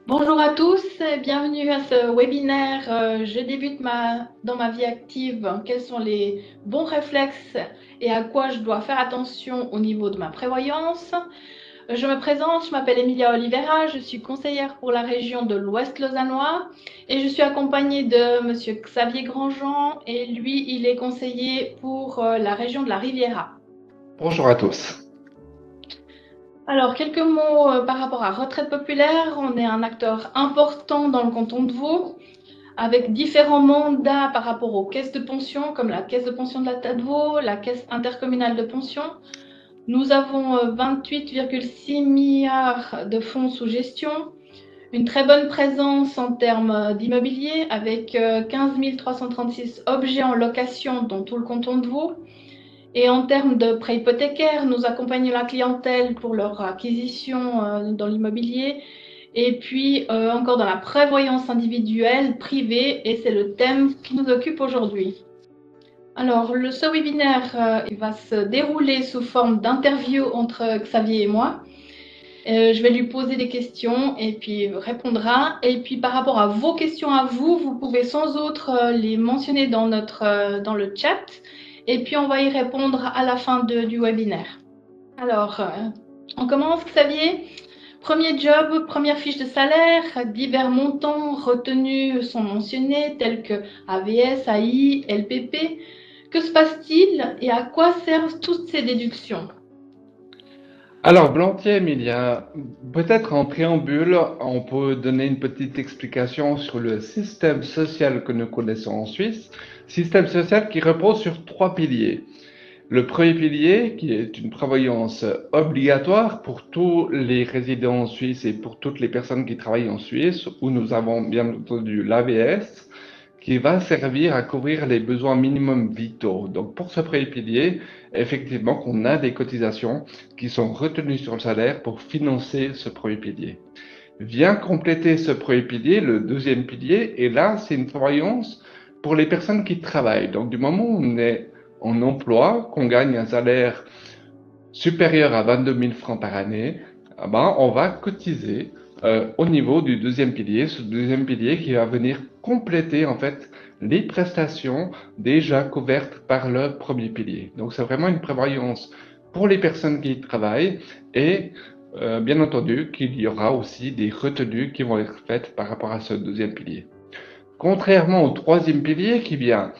Bonjour à tous et bienvenue à ce webinaire. Je débute dans ma vie active. Quels sont les bons réflexes et à quoi je dois faire attention au niveau de ma prévoyance? Je me présente, je m'appelle Emilia Oliveira, je suis conseillère pour la région de l'Ouest lausannois et je suis accompagnée de Monsieur Xavier Grandjean et lui, il est conseiller pour la région de la Riviera. Bonjour à tous. Alors, quelques mots par rapport à Retraite Populaire. On est un acteur important dans le canton de Vaud, avec différents mandats par rapport aux caisses de pension, comme la caisse de pension de la Tête de Vaud, la caisse intercommunale de pension. Nous avons 28,6 milliards de fonds sous gestion, une très bonne présence en termes d'immobilier, avec 15 336 objets en location dans tout le canton de Vaud. Et en termes de prêts hypothécaires, nous accompagnons la clientèle pour leur acquisition dans l'immobilier et puis encore dans la prévoyance individuelle privée, et c'est le thème qui nous occupe aujourd'hui. Alors, ce webinaire il va se dérouler sous forme d'interview entre Xavier et moi. Je vais lui poser des questions et puis il répondra. Et puis par rapport à vos questions à vous, vous pouvez sans autre les mentionner dans dans le chat. Et puis on va y répondre à la fin du webinaire. Alors, on commence, Xavier. Premier job, première fiche de salaire, divers montants retenus sont mentionnés tels que AVS, AI, LPP. Que se passe-t-il et à quoi servent toutes ces déductions? Alors, Blantième, il y a peut-être en préambule, on peut donner une petite explication sur le système social que nous connaissons en Suisse. Système social qui repose sur trois piliers. Le premier pilier, qui est une prévoyance obligatoire pour tous les résidents suisses et pour toutes les personnes qui travaillent en Suisse, où nous avons bien entendu l'AVS, qui va servir à couvrir les besoins minimums vitaux. Donc pour ce premier pilier, effectivement, on a des cotisations qui sont retenues sur le salaire pour financer ce premier pilier. Vient compléter ce premier pilier, le deuxième pilier, et là, c'est une prévoyance pour les personnes qui travaillent. Donc du moment où on est en emploi, qu'on gagne un salaire supérieur à 22 000 francs par année, eh ben, on va cotiser au niveau du deuxième pilier, ce deuxième pilier qui va venir compléter en fait les prestations déjà couvertes par le premier pilier. Donc c'est vraiment une prévoyance pour les personnes qui travaillent et bien entendu qu'il y aura aussi des retenues qui vont être faites par rapport à ce deuxième pilier. Contrairement au troisième pilier qui vient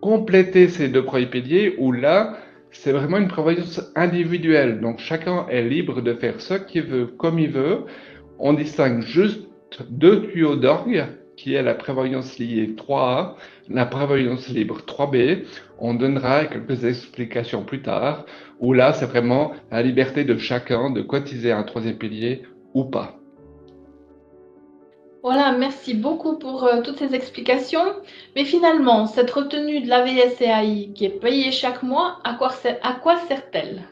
compléter ces deux premiers piliers où là, c'est vraiment une prévoyance individuelle. Donc chacun est libre de faire ce qu'il veut comme il veut. On distingue juste deux tuyaux d'orgue, qui est la prévoyance liée 3A, la prévoyance libre 3B. On donnera quelques explications plus tard, où là, c'est vraiment la liberté de chacun de cotiser un troisième pilier ou pas. Voilà, merci beaucoup pour toutes ces explications. Mais finalement, cette retenue de l'AVS et AI qui est payée chaque mois, à quoi sert-elle?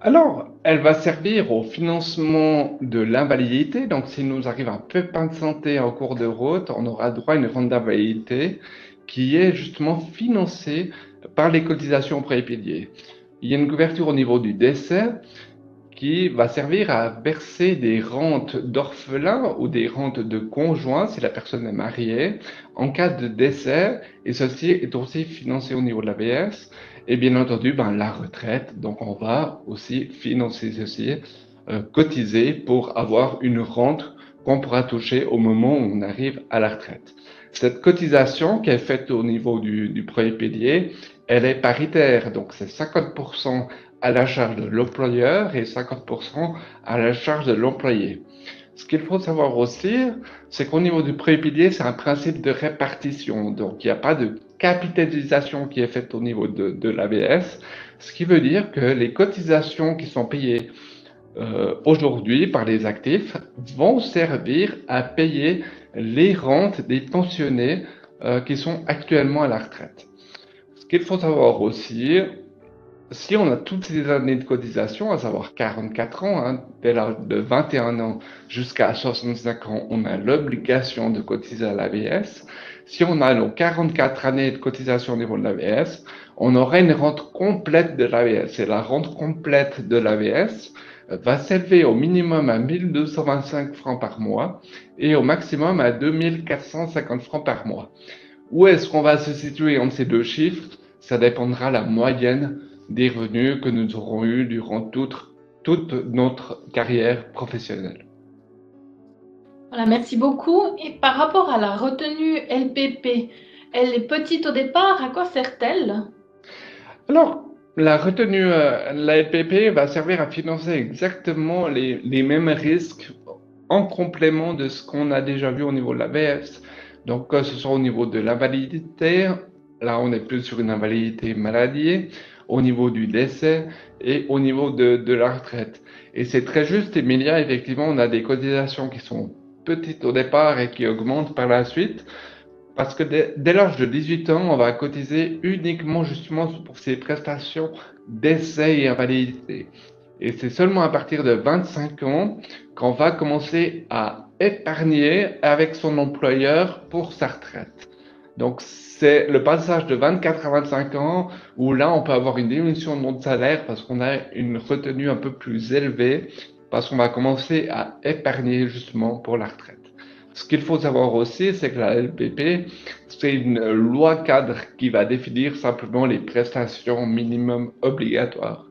Alors, elle va servir au financement de l'invalidité. Donc, s'il nous arrive un pépin de santé en cours de route, on aura droit à une rente d'invalidité qui est justement financée par les cotisations prépayées. Il y a une couverture au niveau du décès qui va servir à verser des rentes d'orphelins ou des rentes de conjoints si la personne est mariée en cas de décès, et ceci est aussi financé au niveau de l'AVS. Et bien entendu, la retraite, donc on va aussi financer ceci, cotiser pour avoir une rente qu'on pourra toucher au moment où on arrive à la retraite. Cette cotisation qui est faite au niveau du premier pilier, elle est paritaire, donc c'est 50% à la charge de l'employeur et 50% à la charge de l'employé. Ce qu'il faut savoir aussi, c'est qu'au niveau du premier pilier, c'est un principe de répartition. Donc, il n'y a pas de capitalisation qui est faite au niveau de l'ABS, ce qui veut dire que les cotisations qui sont payées aujourd'hui par les actifs vont servir à payer les rentes des pensionnés qui sont actuellement à la retraite. Ce qu'il faut savoir aussi, si on a toutes ces années de cotisation, à savoir 44 ans, hein, dès l'âge de 21 ans jusqu'à 65 ans, on a l'obligation de cotiser à l'AVS. Si on a nos 44 années de cotisation au niveau de l'AVS, on aurait une rente complète de l'AVS. Et la rente complète de l'AVS va s'élever au minimum à 1225 francs par mois et au maximum à 2450 francs par mois. Où est-ce qu'on va se situer entre ces deux chiffres? Ça dépendra de la moyenne des revenus que nous aurons eus durant toute notre carrière professionnelle. Voilà, merci beaucoup. Et par rapport à la retenue LPP, elle est petite au départ, à quoi sert-elle? Alors, la retenue, la LPP va servir à financer exactement les mêmes risques en complément de ce qu'on a déjà vu au niveau de la l'AVS. Donc, que ce soit au niveau de l'invalidité, là on est plus sur une invalidité maladie, au niveau du décès et au niveau de la retraite. Et c'est très juste, Emilia, effectivement, on a des cotisations qui sont petites au départ et qui augmentent par la suite. Parce que dès l'âge de 18 ans, on va cotiser uniquement justement pour ces prestations d'essai et invalidité. Et c'est seulement à partir de 25 ans qu'on va commencer à épargner avec son employeur pour sa retraite. Donc c'est le passage de 24 à 25 ans où là on peut avoir une diminution de notre salaire parce qu'on a une retenue un peu plus élevée parce qu'on va commencer à épargner justement pour la retraite. Ce qu'il faut savoir aussi, c'est que la LPP, c'est une loi cadre qui va définir simplement les prestations minimum obligatoires.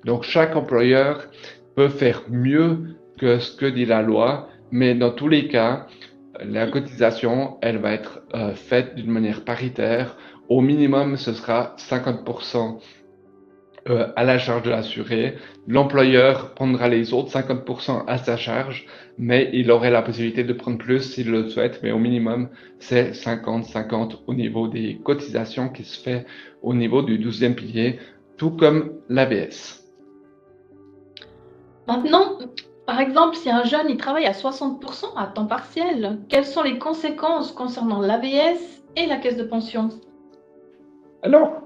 Donc chaque employeur peut faire mieux que ce que dit la loi, mais dans tous les cas, la cotisation, elle va être faite d'une manière paritaire. Au minimum, ce sera 50% à la charge de l'assuré. L'employeur prendra les autres 50% à sa charge, mais il aurait la possibilité de prendre plus s'il le souhaite, mais au minimum, c'est 50-50 au niveau des cotisations qui se fait au niveau du 12e pilier, tout comme l'AVS. Maintenant, par exemple, si un jeune il travaille à 60% à temps partiel, quelles sont les conséquences concernant l'AVS et la caisse de pension? Alors,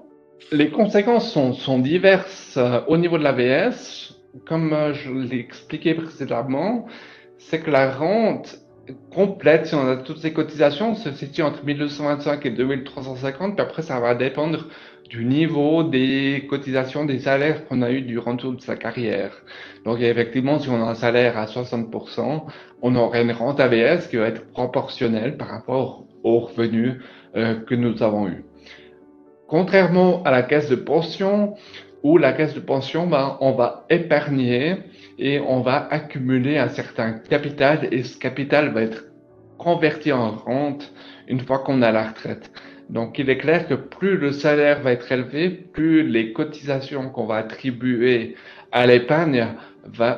les conséquences sont diverses au niveau de l'AVS. Comme je l'ai expliqué précédemment, c'est que la rente complète, si on a toutes ces cotisations, se situe entre 1225 et 2350, puis après ça va dépendre du niveau des cotisations, des salaires qu'on a eu durant toute sa carrière. Donc effectivement, si on a un salaire à 60%, on aurait une rente AVS qui va être proportionnelle par rapport aux revenus que nous avons eus. Contrairement à la caisse de pension, où la caisse de pension, ben, on va épargner et on va accumuler un certain capital et ce capital va être converti en rente une fois qu'on a la retraite. Donc il est clair que plus le salaire va être élevé, plus les cotisations qu'on va attribuer à l'épargne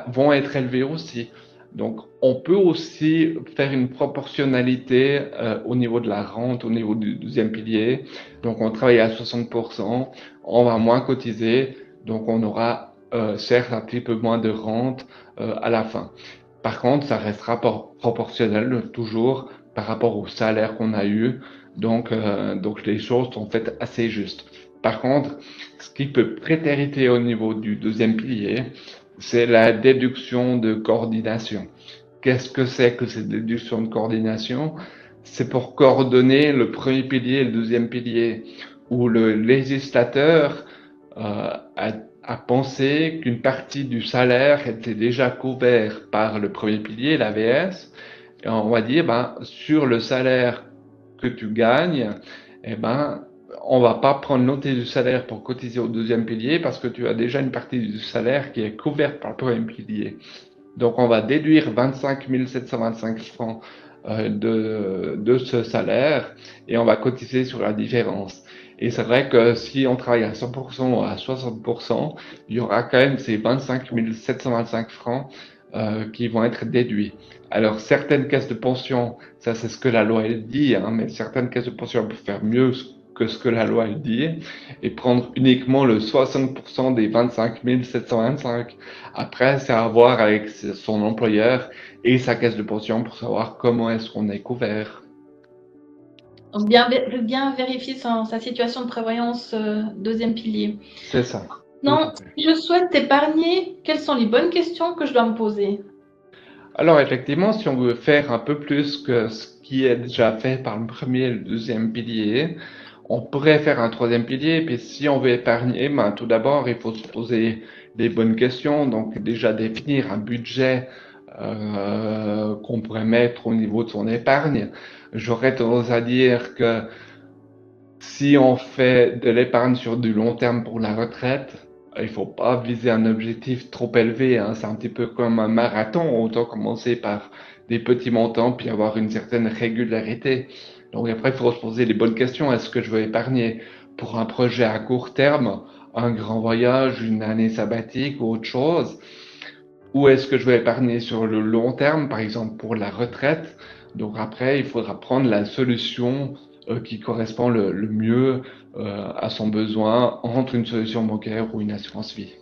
vont être élevées aussi. Donc, on peut aussi faire une proportionnalité au niveau de la rente, au niveau du deuxième pilier. Donc, on travaille à 60%, on va moins cotiser, donc on aura certes un petit peu moins de rente à la fin. Par contre, ça restera proportionnel toujours par rapport au salaire qu'on a eu. Donc les choses sont faites assez justes. Par contre, ce qui peut prétériter au niveau du deuxième pilier, c'est la déduction de coordination. Qu'est-ce que c'est que cette déduction de coordination? C'est pour coordonner le premier pilier et le deuxième pilier, où le législateur a pensé qu'une partie du salaire était déjà couvert par le premier pilier, l'AVS, et on va dire, ben, sur le salaire que tu gagnes, eh ben, on va pas prendre l'entier du salaire pour cotiser au deuxième pilier parce que tu as déjà une partie du salaire qui est couverte par le premier pilier. Donc, on va déduire 25 725 francs de ce salaire et on va cotiser sur la différence. Et c'est vrai que si on travaille à 100% ou à 60%, il y aura quand même ces 25 725 francs qui vont être déduits. Alors, certaines caisses de pension, ça c'est ce que la loi elle dit, hein, mais certaines caisses de pension peuvent faire mieux que ce que la loi elle dit et prendre uniquement le 60% des 25 725. Après, c'est à voir avec son employeur et sa caisse de pension pour savoir comment est-ce qu'on est couvert. Donc, bien vérifier sa situation de prévoyance deuxième pilier. C'est ça. Non, si je souhaite épargner, quelles sont les bonnes questions que je dois me poser? Alors effectivement, si on veut faire un peu plus que ce qui est déjà fait par le premier et le deuxième pilier, On pourrait faire un troisième pilier, puis si on veut épargner, ben, tout d'abord, il faut se poser des bonnes questions. Donc, déjà définir un budget qu'on pourrait mettre au niveau de son épargne. J'aurais tendance à dire que si on fait de l'épargne sur du long terme pour la retraite, il faut pas viser un objectif trop élevé, hein. C'est un petit peu comme un marathon. Autant commencer par des petits montants puis avoir une certaine régularité. Donc après, il faut se poser les bonnes questions. Est-ce que je veux épargner pour un projet à court terme, un grand voyage, une année sabbatique ou autre chose? Ou est-ce que je vais épargner sur le long terme, par exemple pour la retraite? Donc après, il faudra prendre la solution qui correspond le mieux à son besoin entre une solution bancaire ou une assurance vie.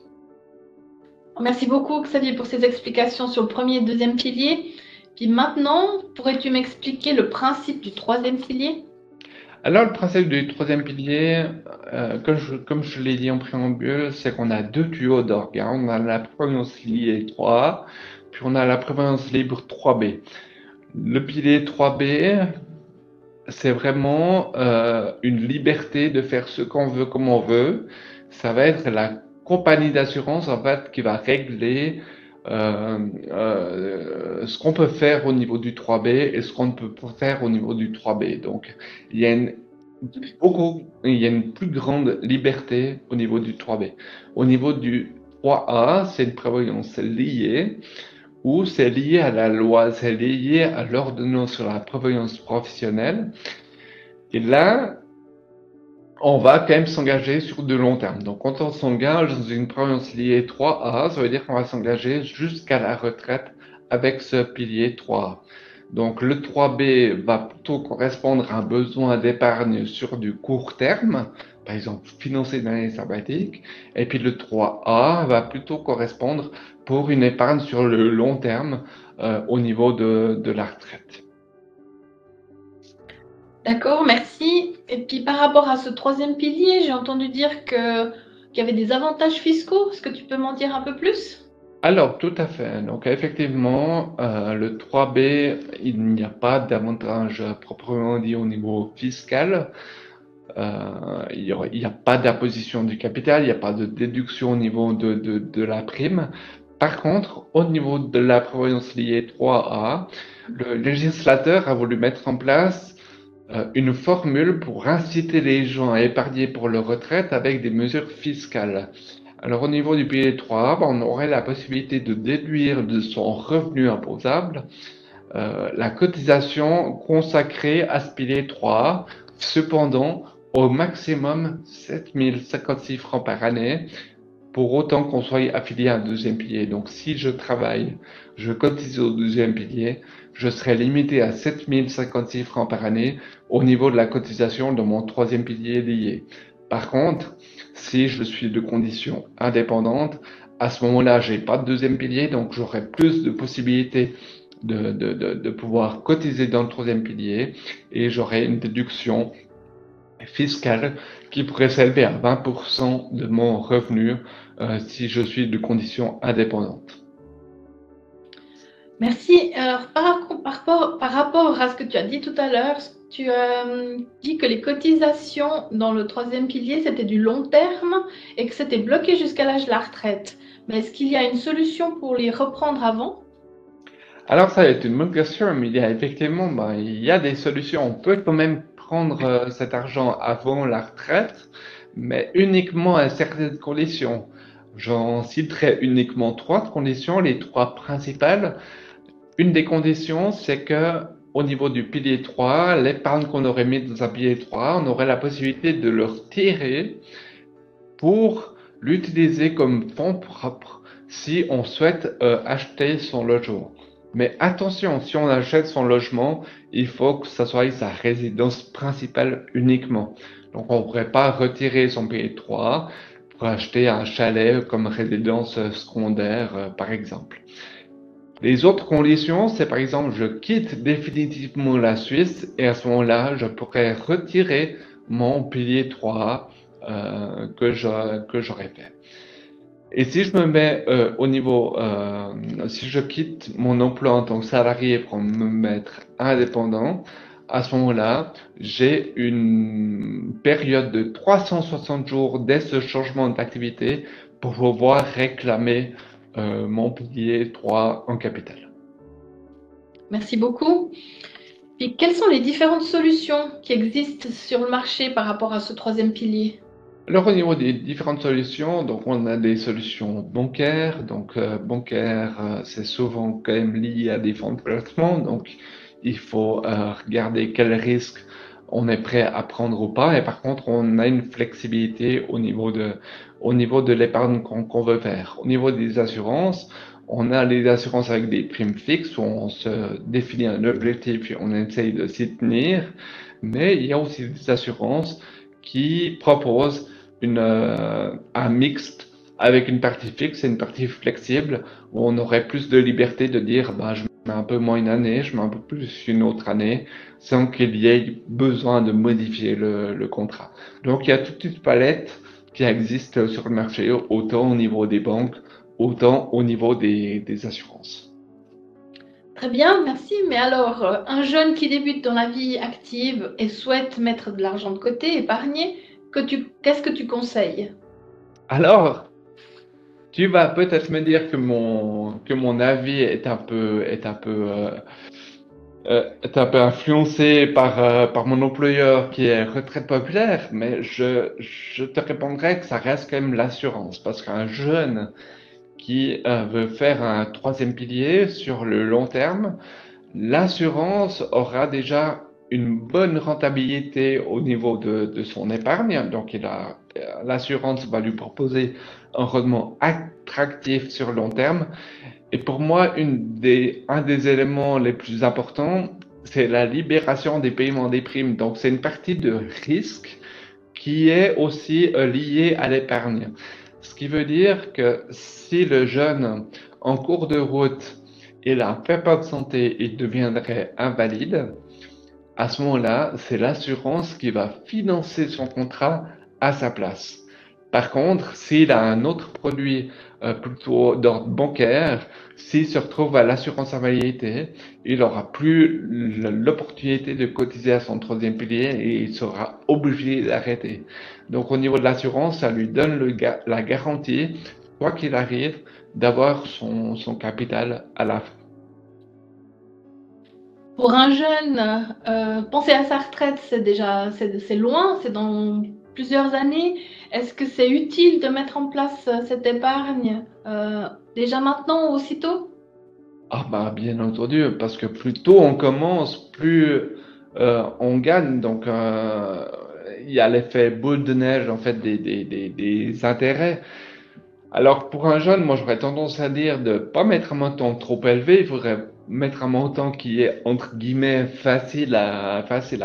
Merci beaucoup, Xavier, pour ces explications sur le premier et deuxième pilier. Puis maintenant, pourrais-tu m'expliquer le principe du troisième pilier? Alors le principe du troisième pilier, comme je l'ai dit en préambule, c'est qu'on a deux tuyaux d'orgue, hein. On a la prévoyance liée 3A, puis on a la prévoyance libre 3B. Le pilier 3B, c'est vraiment une liberté de faire ce qu'on veut comme on veut. Ça va être la compagnie d'assurance en fait qui va régler ce qu'on peut faire au niveau du 3B et ce qu'on ne peut pas faire au niveau du 3B. Donc il y a il y a une plus grande liberté au niveau du 3B. Au niveau du 3A, c'est une prévoyance liée ou c'est lié à la loi, c'est lié à l'ordonnance sur la prévoyance professionnelle. Et là, on va quand même s'engager sur de long terme. Donc, quand on s'engage dans une prévoyance liée 3A, ça veut dire qu'on va s'engager jusqu'à la retraite avec ce pilier 3A. Donc, le 3B va plutôt correspondre à un besoin d'épargne sur du court terme, par exemple financer une année sabbatique, et puis le 3A va plutôt correspondre pour une épargne sur le long terme au niveau de la retraite. D'accord, merci. Et puis par rapport à ce troisième pilier, j'ai entendu dire qu'il y avait des avantages fiscaux. Est-ce que tu peux m'en dire un peu plus? Alors, tout à fait. Donc, effectivement, le 3B, il n'y a pas d'avantage proprement dit au niveau fiscal. Il n'y a pas d'imposition du capital, il n'y a pas de déduction au niveau de la prime. Par contre, au niveau de la prévoyance liée 3A, le législateur a voulu mettre en place une formule pour inciter les gens à épargner pour leur retraite avec des mesures fiscales. Alors au niveau du pilier 3A, on aurait la possibilité de déduire de son revenu imposable la cotisation consacrée à ce pilier 3A. Cependant, au maximum 7056 francs par année, pour autant qu'on soit affilié à un deuxième pilier. Donc si je travaille, je cotise au deuxième pilier, je serai limité à 7056 francs par année au niveau de la cotisation de mon troisième pilier lié. Par contre, si je suis de condition indépendante, à ce moment-là, j'ai pas de deuxième pilier, donc j'aurai plus de possibilités de pouvoir cotiser dans le troisième pilier et j'aurai une déduction fiscale qui pourrait s'élever à 20% de mon revenu si je suis de condition indépendante. Merci. Alors par rapport à ce que tu as dit tout à l'heure, tu as dit que les cotisations dans le troisième pilier, c'était du long terme et que c'était bloqué jusqu'à l'âge de la retraite. Mais est-ce qu'il y a une solution pour les reprendre avant? Alors ça va être une bonne question, mais il y a effectivement, il y a des solutions. On peut quand même prendre cet argent avant la retraite, mais uniquement à certaines conditions. J'en citerai uniquement trois conditions, les trois principales. Une des conditions, c'est que au niveau du pilier 3, l'épargne qu'on aurait mis dans un pilier 3, on aurait la possibilité de le retirer pour l'utiliser comme fonds propre si on souhaite acheter son logement. Mais attention, si on achète son logement, il faut que ça soit sa résidence principale uniquement. Donc on ne pourrait pas retirer son pilier 3 pour acheter un chalet comme résidence secondaire, par exemple. Les autres conditions, c'est par exemple, je quitte définitivement la Suisse et à ce moment-là, je pourrais retirer mon pilier 3 que j'aurais fait. Et si je me mets au niveau, si je quitte mon emploi en tant que salarié pour me mettre indépendant, à ce moment-là, j'ai une période de 360 jours dès ce changement d'activité pour pouvoir réclamer mon pilier 3 en capital. Merci beaucoup. Et quelles sont les différentes solutions qui existent sur le marché par rapport à ce troisième pilier? Alors, au niveau des différentes solutions, donc on a des solutions bancaires. Donc, c'est souvent quand même lié à des fonds de placement. Donc, il faut regarder quels risques on est prêt à prendre ou pas. Et par contre, on a une flexibilité au niveau de l'épargne qu'on veut faire. Au niveau des assurances, on a les assurances avec des primes fixes où on se définit un objectif et on essaye de s'y tenir. Mais il y a aussi des assurances qui proposent un mixte avec une partie fixe et une partie flexible où on aurait plus de liberté de dire bah, je mets un peu moins une année, je mets un peu plus une autre année sans qu'il y ait besoin de modifier le contrat. Donc il y a toute une palette qui existe sur le marché, autant au niveau des banques, autant au niveau des assurances. Très bien, merci. Mais alors, un jeune qui débute dans la vie active et souhaite mettre de l'argent de côté, épargner, qu'est-ce que tu conseilles? Alors, tu vas peut-être me dire que mon avis est un peu influencé par mon employeur qui est retraite populaire, mais je te répondrai que ça reste quand même l'assurance. Parce qu'un jeune qui veut faire un troisième pilier sur le long terme, l'assurance aura déjà une bonne rentabilité au niveau de son épargne. Donc, l'assurance va lui proposer un rendement attractif sur le long terme. Et pour moi, un des éléments les plus importants, c'est la libération des paiements des primes. Donc, c'est une partie de risque qui est aussi liée à l'épargne. Ce qui veut dire que si le jeune, en cours de route, il a un pépin de santé, il deviendrait invalide, à ce moment-là, c'est l'assurance qui va financer son contrat à sa place. Par contre, s'il a un autre produit plutôt d'ordre bancaire, s'il se retrouve à l'assurance invalidité, il n'aura plus l'opportunité de cotiser à son troisième pilier et il sera obligé d'arrêter. Donc au niveau de l'assurance, ça lui donne la garantie, quoi qu'il arrive, d'avoir son capital à la fin. Pour un jeune, penser à sa retraite, c'est loin, c'est dans plusieurs années. Est-ce que c'est utile de mettre en place cette épargne déjà maintenant, aussitôt? Ah bah bien entendu, parce que plus tôt on commence, plus on gagne. Donc il y a l'effet boule de neige en fait des intérêts. Alors pour un jeune, moi j'aurais tendance à dire de pas mettre un montant trop élevé, il faudrait mettre un montant qui est entre guillemets facile à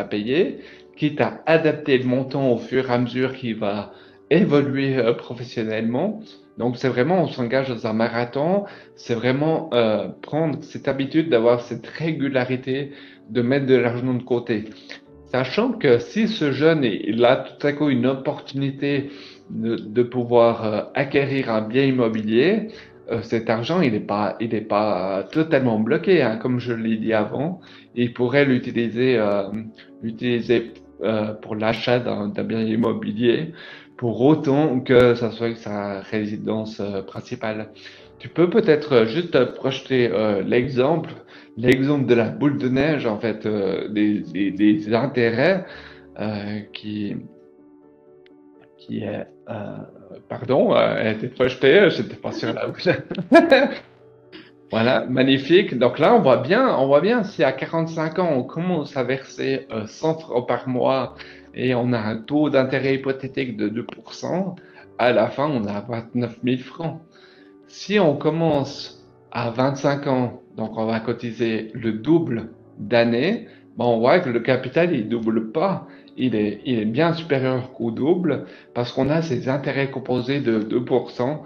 payer, quitte à adapter le montant au fur et à mesure qu'il va évoluer professionnellement. Donc c'est vraiment, on s'engage dans un marathon, c'est vraiment prendre cette habitude d'avoir cette régularité de mettre de l'argent de côté. Sachant que si ce jeune il a tout à coup une opportunité de pouvoir acquérir un bien immobilier, cet argent il est pas totalement bloqué, hein, comme je l'ai dit avant. Il pourrait l'utiliser pour l'achat d'un bien immobilier, pour autant que ça soit sa résidence principale. Tu peux peut-être juste projeter l'exemple de la boule de neige, en fait, des intérêts euh, qui, qui est, pardon, a été projeté, j'étais pas sur la boule. Voilà, magnifique. Donc là, on voit bien si à 45 ans, on commence à verser 100 francs par mois et on a un taux d'intérêt hypothétique de 2%, à la fin, on a 29 000 francs. Si on commence à 25 ans, donc on va cotiser le double d'années, ben on voit que le capital, il double pas. Il est bien supérieur au double parce qu'on a ces intérêts composés de 2%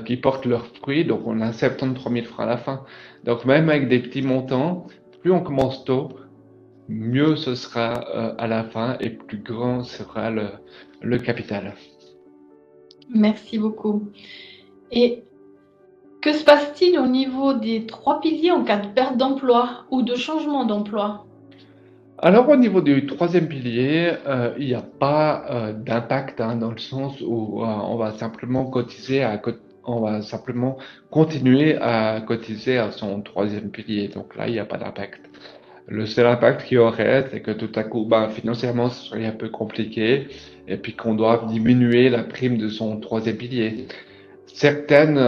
qui portent leurs fruits. Donc on a 73 000 francs à la fin. Donc même avec des petits montants, plus on commence tôt, mieux ce sera à la fin et plus grand sera le capital. Merci beaucoup. Et que se passe-t-il au niveau des trois piliers en cas de perte d'emploi ou de changement d'emploi? Alors au niveau du troisième pilier, il n'y a pas d'impact hein, dans le sens où on va simplement on va simplement continuer à cotiser à son troisième pilier. Donc là, il n'y a pas d'impact. Le seul impact qu'il y aurait, c'est que tout à coup, ben, financièrement, ce serait un peu compliqué et puis qu'on doit diminuer la prime de son troisième pilier. Certaines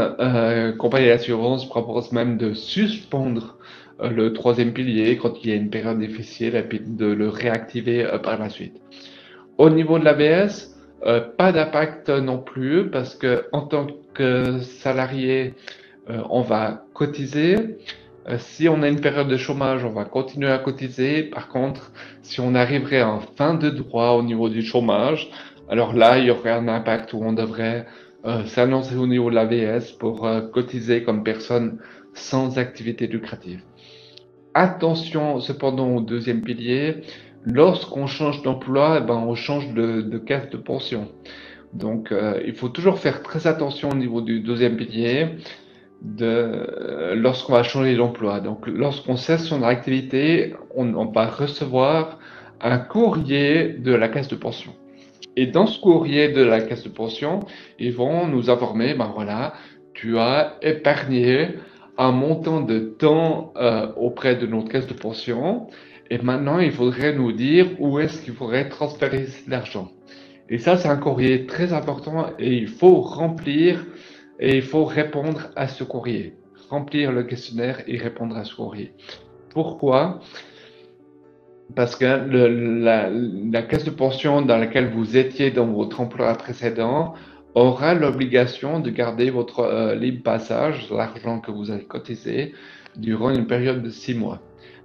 compagnies d'assurance proposent même de suspendre le troisième pilier quand il y a une période difficile et puis de le réactiver par la suite. Au niveau de l'ABS, pas d'impact non plus parce que en tant que salarié, on va cotiser. Si on a une période de chômage, on va continuer à cotiser. Par contre, si on arriverait en fin de droit au niveau du chômage, alors là, il y aurait un impact où on devrait s'annoncer au niveau de l'AVS pour cotiser comme personne sans activité lucrative. Attention cependant au deuxième pilier, lorsqu'on change d'emploi, eh ben, on change de caisse de pension. Donc, il faut toujours faire très attention au niveau du deuxième pilier lorsqu'on va changer d'emploi. Donc, lorsqu'on cesse son activité, on va recevoir un courrier de la caisse de pension. Et dans ce courrier de la caisse de pension, ils vont nous informer, ben voilà, tu as épargné un montant de temps auprès de notre caisse de pension. Et maintenant, il faudrait nous dire où est-ce qu'il faudrait transférer l'argent. Et ça, c'est un courrier très important et il faut remplir et il faut répondre à ce courrier. Remplir le questionnaire et répondre à ce courrier. Pourquoi? Parce que la caisse de pension dans laquelle vous étiez dans votre emploi précédent aura l'obligation de garder votre libre passage, l'argent que vous avez cotisé, durant une période de 6 mois.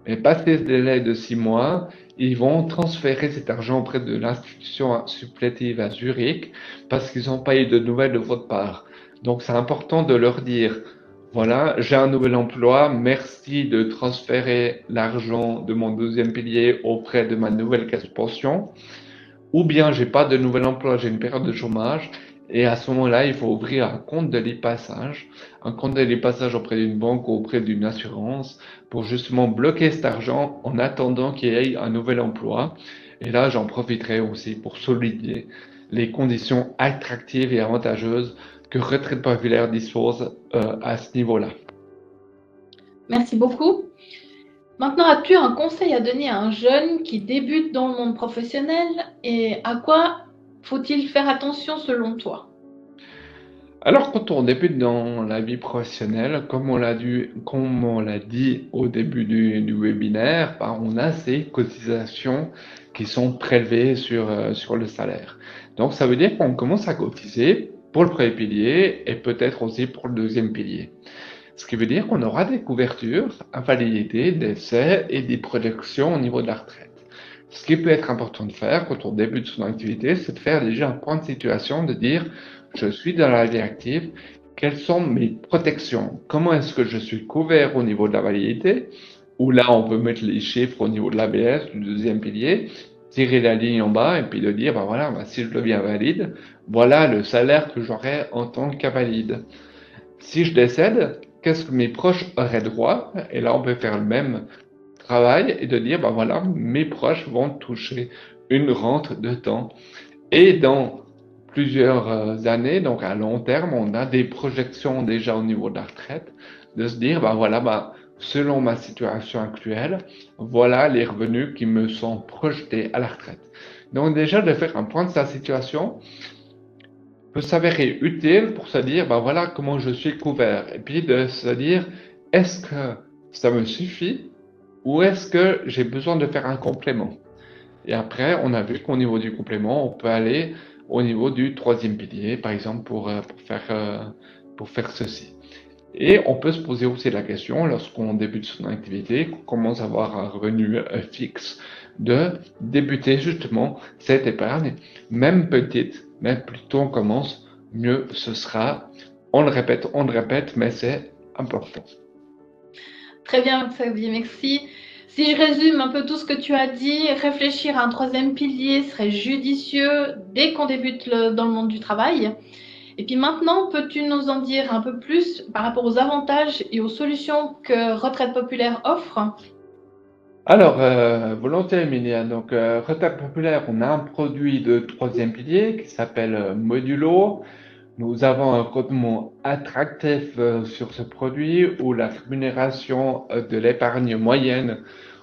Mais passé ce délai de 6 mois, ils vont transférer cet argent auprès de l'institution supplétive à Zurich parce qu'ils n'ont pas eu de nouvelles de votre part. Donc c'est important de leur dire, voilà, j'ai un nouvel emploi, merci de transférer l'argent de mon deuxième pilier auprès de ma nouvelle caisse de pension. Ou bien j'ai pas de nouvel emploi, j'ai une période de chômage. Et à ce moment-là, il faut ouvrir un compte de l'e-passage, un compte de l'e-passage auprès d'une banque ou auprès d'une assurance pour justement bloquer cet argent en attendant qu'il y ait un nouvel emploi. Et là, j'en profiterai aussi pour souligner les conditions attractives et avantageuses que Retraite Populaire dispose à ce niveau-là. Merci beaucoup. Maintenant, as-tu un conseil à donner à un jeune qui débute dans le monde professionnel et à quoi faut-il faire attention selon toi? Alors, quand on débute dans la vie professionnelle, comme on l'a dit au début du webinaire, ben, on a ces cotisations qui sont prélevées sur le salaire. Donc, ça veut dire qu'on commence à cotiser pour le premier pilier et peut-être aussi pour le deuxième pilier. Ce qui veut dire qu'on aura des couvertures, invalidités, décès et des projections au niveau de la retraite. Ce qui peut être important de faire quand on débute son activité, c'est de faire déjà un point de situation, de dire je suis dans la vie active, quelles sont mes protections? Comment est-ce que je suis couvert au niveau de la validité? Où là, on peut mettre les chiffres au niveau de l'ABS, du deuxième pilier, tirer la ligne en bas et puis de dire, ben voilà, ben si je deviens valide, voilà le salaire que j'aurai en tant qu'invalide. Si je décède, qu'est-ce que mes proches auraient droit? Et là, on peut faire le même travail et de dire, ben voilà, mes proches vont toucher une rente de temps. Et dans plusieurs années, donc à long terme, on a des projections déjà au niveau de la retraite, de se dire, ben voilà, ben, selon ma situation actuelle, voilà les revenus qui me sont projetés à la retraite. Donc déjà, de faire un point de sa situation peut s'avérer utile pour se dire, ben voilà comment je suis couvert. Et puis de se dire, est-ce que ça me suffit ou est-ce que j'ai besoin de faire un complément? Et après, on a vu qu'au niveau du complément, on peut aller au niveau du troisième pilier, par exemple, pour faire ceci. Et on peut se poser aussi la question, lorsqu'on débute son activité, qu'on commence à avoir un revenu fixe, de débuter justement cette épargne, même petite, mais plus tôt on commence, mieux ce sera. On le répète, mais c'est important. Très bien, Xavier, merci. Si je résume un peu tout ce que tu as dit, réfléchir à un troisième pilier serait judicieux dès qu'on débute dans le monde du travail. Et puis maintenant, peux-tu nous en dire un peu plus par rapport aux avantages et aux solutions que Retraite Populaire offre? Alors, volontiers, Emilia. Donc, retraite populaire, on a un produit de troisième pilier qui s'appelle Modulo. Nous avons un rendement attractif sur ce produit où la rémunération de l'épargne moyenne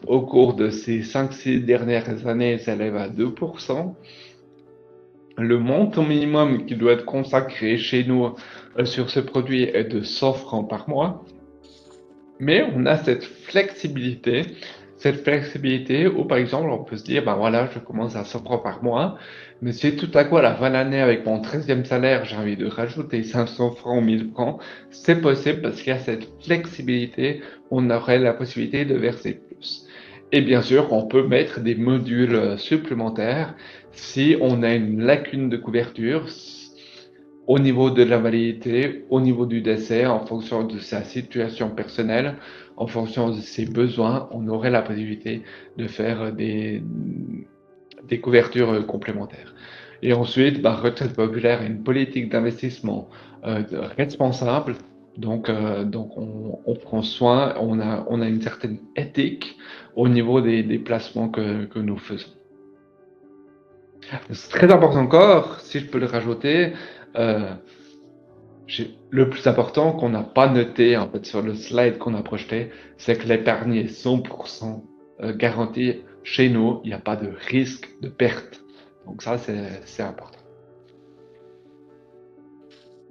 au cours de ces 5-6 dernières années s'élève à 2%. Le montant minimum qui doit être consacré chez nous sur ce produit est de 100 francs par mois. Mais on a cette flexibilité où, par exemple, on peut se dire, ben voilà, je commence à 100 francs par mois, mais si tout à coup, à la fin de l'année, avec mon 13e salaire, j'ai envie de rajouter 500 francs ou 1000 francs, c'est possible parce qu'il y a cette flexibilité, on aurait la possibilité de verser plus. Et bien sûr, on peut mettre des modules supplémentaires si on a une lacune de couverture, au niveau de la validité, au niveau du décès, en fonction de sa situation personnelle, en fonction de ses besoins, on aurait la possibilité de faire des couvertures complémentaires. Et ensuite, bah, retraite populaire est une politique d'investissement responsable. Donc on prend soin, on a une certaine éthique au niveau des placements que nous faisons. C'est très important encore, si je peux le rajouter, euh, le plus important qu'on n'a pas noté en fait sur le slide qu'on a projeté, c'est que l'épargne est 100% garantie chez nous. Il n'y a pas de risque de perte. Donc ça, c'est important.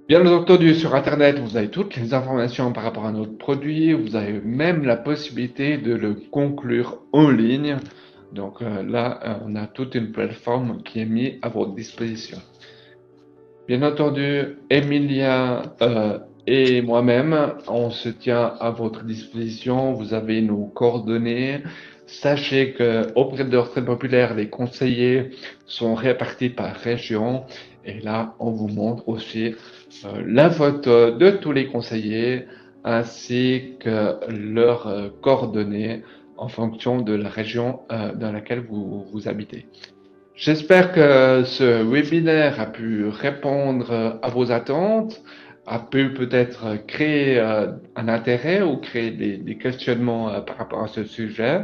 Bien entendu, sur Internet, vous avez toutes les informations par rapport à notre produit. Vous avez même la possibilité de le conclure en ligne. Donc là, on a toute une plateforme qui est mise à votre disposition. Bien entendu, Emilia et moi-même, on se tient à votre disposition. Vous avez nos coordonnées. Sachez que auprès de Retraite Populaire, les conseillers sont répartis par région. Et là, on vous montre aussi la photo de tous les conseillers ainsi que leurs coordonnées en fonction de la région dans laquelle vous habitez. J'espère que ce webinaire a pu répondre à vos attentes, a pu peut-être créer un intérêt ou créer des questionnements par rapport à ce sujet.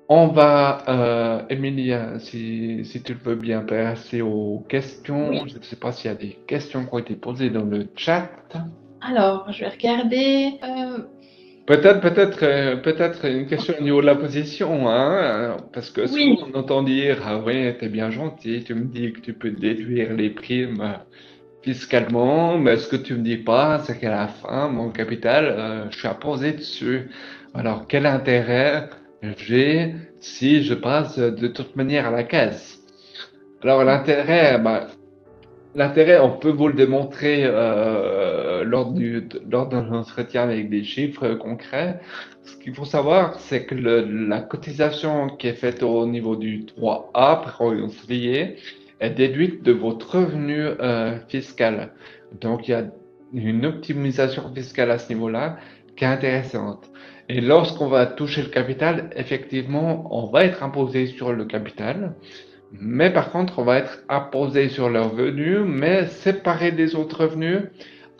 On va, Emilia, si tu le veux bien, passer aux questions. Oui. Je ne sais pas s'il y a des questions qui ont été posées dans le chat. Alors, je vais regarder. Peut-être une question au niveau de la position, hein, parce que souvent Oui. on entend dire, ah ouais, t'es bien gentil, tu me dis que tu peux déduire les primes fiscalement, mais ce que tu me dis pas, c'est qu'à la fin, mon capital, je suis imposé dessus. Alors, quel intérêt j'ai si je passe de toute manière à la caisse? Alors, l'intérêt, on peut vous le démontrer lors d'un entretien avec des chiffres concrets. Ce qu'il faut savoir, c'est que la cotisation qui est faite au niveau du 3A, prévoyance est déduite de votre revenu fiscal. Donc, il y a une optimisation fiscale à ce niveau-là qui est intéressante. Et lorsqu'on va toucher le capital, effectivement, on va être imposé sur le capital. Mais par contre, on va être imposé sur leurs revenus, mais séparé des autres revenus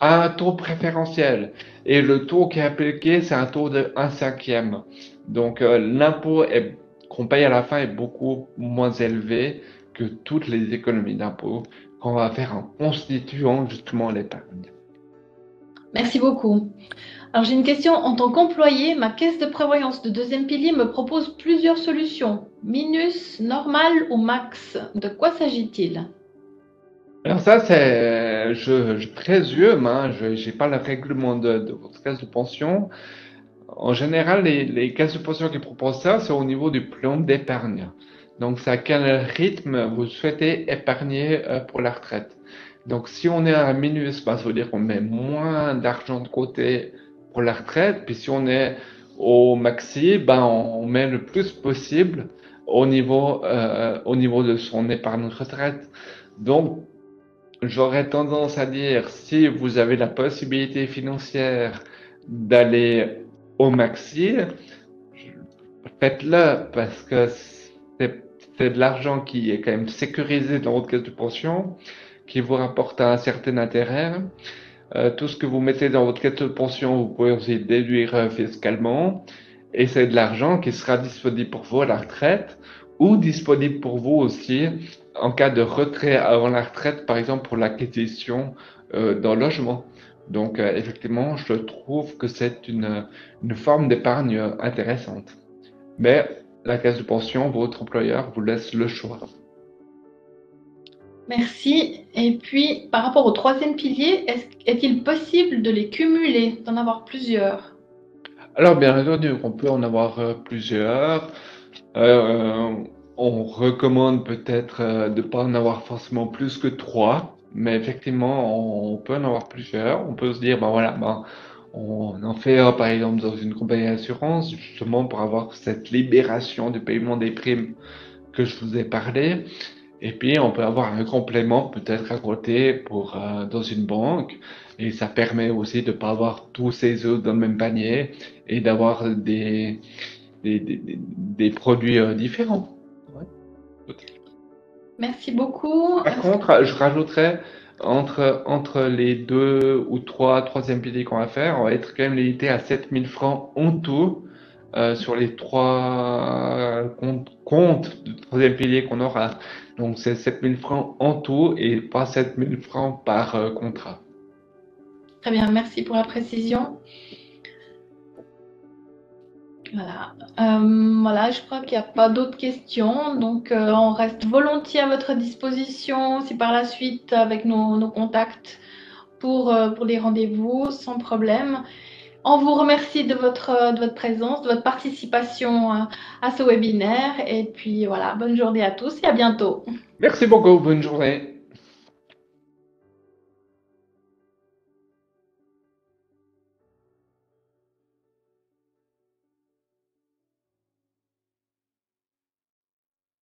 à un taux préférentiel. Et le taux qui est appliqué, c'est un taux de 1/5. Donc l'impôt qu'on paye à la fin est beaucoup moins élevé que toutes les économies d'impôt qu'on va faire en constituant justement l'épargne. Merci beaucoup. Alors, j'ai une question. En tant qu'employé, ma caisse de prévoyance de deuxième pilier me propose plusieurs solutions. Minus, normal ou max? De quoi s'agit-il? Alors ça, je présume, hein, je n'ai pas le règlement de votre caisse de pension. En général, les caisses de pension qui proposent ça, c'est au niveau du plan d'épargne. Donc, c'est à quel rythme vous souhaitez épargner pour la retraite. Donc, si on est à un minus, bah, ça veut dire qu'on met moins d'argent de côté pour la retraite. Puis si on est au maxi, ben, on met le plus possible au niveau de son épargne de retraite. Donc, j'aurais tendance à dire, si vous avez la possibilité financière d'aller au maxi, faites-le parce que c'est de l'argent qui est quand même sécurisé dans votre caisse de pension, qui vous rapporte un certain intérêt. Tout ce que vous mettez dans votre caisse de pension, vous pouvez aussi déduire fiscalement. Et c'est de l'argent qui sera disponible pour vous à la retraite ou disponible pour vous aussi en cas de retrait avant la retraite, par exemple pour l'acquisition d'un logement. Donc, effectivement, je trouve que c'est une forme d'épargne intéressante. Mais la caisse de pension, votre employeur vous laisse le choix. Merci. Et puis, par rapport au troisième pilier, est-il possible de les cumuler, d'en avoir plusieurs? Alors, bien entendu, on peut en avoir plusieurs. Euh, on recommande peut-être de ne pas en avoir forcément plus que trois, mais effectivement, on peut en avoir plusieurs. On peut se dire, ben voilà, ben, on en fait un, par exemple, dans une compagnie d'assurance, justement pour avoir cette libération du paiement des primes que je vous ai parlé. Et puis, on peut avoir un complément peut-être à côté pour, dans une banque. Et ça permet aussi de ne pas avoir tous ses œufs dans le même panier et d'avoir des produits différents. Ouais. Merci beaucoup. Par contre, je rajouterais entre les deux ou troisième piliers qu'on va faire, on va être quand même limité à 7000 francs en tout sur les trois comptes du troisième pilier qu'on aura. Donc c'est 7000 francs en tout et pas 7000 francs par contrat. Très bien, merci pour la précision. Voilà. Voilà, je crois qu'il n'y a pas d'autres questions. Donc, on reste volontiers à votre disposition si par la suite, avec nos contacts pour les rendez-vous, sans problème. On vous remercie de votre présence, de votre participation à ce webinaire. Et puis voilà, bonne journée à tous et à bientôt. Merci beaucoup, bonne journée.